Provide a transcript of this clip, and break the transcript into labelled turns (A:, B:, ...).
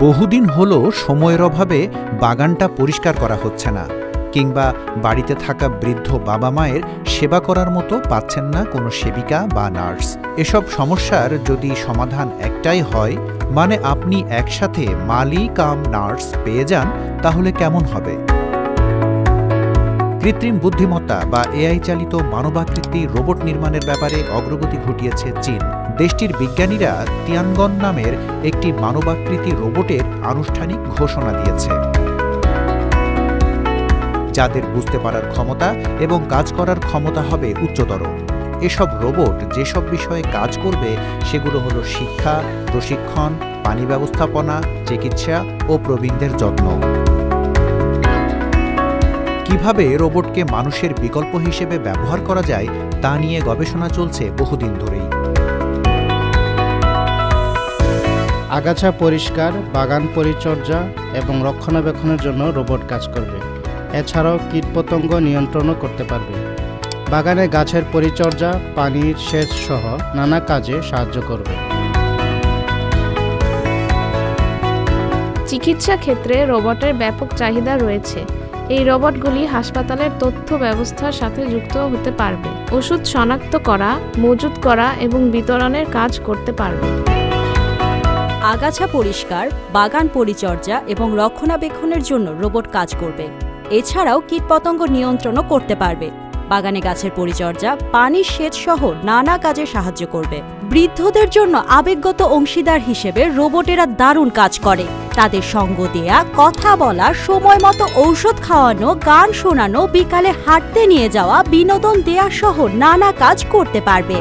A: বহুদিন হলো সময়ের অভাবে বাগানটা পরিষ্কার করা হচ্ছে না, কিংবা বাড়িতে থাকা বৃদ্ধ বাবা মায়ের সেবা করার মতো পাচ্ছেন না কোনো সেবিকা বা নার্স। এসব সমস্যার যদি সমাধান একটাই হয়, মানে আপনি একসাথে মালি কাম নার্স পেয়ে যান, তাহলে কেমন হবে? কৃত্রিম বুদ্ধিমত্তা বা এআই চালিত মানবাকৃতি রোবট নির্মাণের ব্যাপারে অগ্রগতি ঘটিয়েছে চীন। দেশটির বিজ্ঞানীরা তিয়ানগন নামের একটি মানবাকৃতি রোবটের আনুষ্ঠানিক ঘোষণা দিয়েছে, যাদের বুঝতে পারার ক্ষমতা এবং কাজ করার ক্ষমতা হবে উচ্চতর। এসব রোবট যেসব বিষয়ে কাজ করবে সেগুলো হলো শিক্ষা, প্রশিক্ষণ, পানি ব্যবস্থাপনা, চিকিৎসা ও প্রবীণদের যত্ন। কিভাবে রোবটকে মানুষের বিকল্প হিসেবে ব্যবহার করা যায় তা নিয়ে গবেষণা চলছে বহুদিন ধরেই।
B: আগাছা পরিষ্কার, বাগান পরিচর্যা এবং রক্ষণাবেক্ষণের জন্য রোবট কাজ করবে। এছাড়াও কীটপতঙ্গ নিয়ন্ত্রণও করতে পারবে। বাগানে গাছের পরিচর্যা, পানির সেচ সহ নানা কাজে সাহায্য করবে।
C: চিকিৎসা ক্ষেত্রে রোবটের ব্যাপক চাহিদা রয়েছে। এই রোবটগুলি হাসপাতালের তথ্য ব্যবস্থার সাথে যুক্ত হতে পারবে, ওষুধ শনাক্ত করা, মজুত করা এবং বিতরণের কাজ করতে পারবে।
D: আগাছা পরিষ্কার, বাগান পরিচর্যা এবং রক্ষণাবেক্ষণের জন্য রোবট কাজ করবে। এছাড়াও কীটপতঙ্গ নিয়ন্ত্রণও করতে পারবে। বাগানে গাছের পরিচর্যা, পানির সেচ সহ নানা কাজে সাহায্য করবে। বৃদ্ধদের জন্য আবেগগত অংশীদার হিসেবে রোবটেরা দারুণ কাজ করে। তাদের সঙ্গ দেয়া, কথা বলা, সময় মতো ঔষধ খাওয়ানো, গান শোনানো, বিকালে হাঁটতে নিয়ে যাওয়া, বিনোদন দেয়া সহ নানা কাজ করতে পারবে।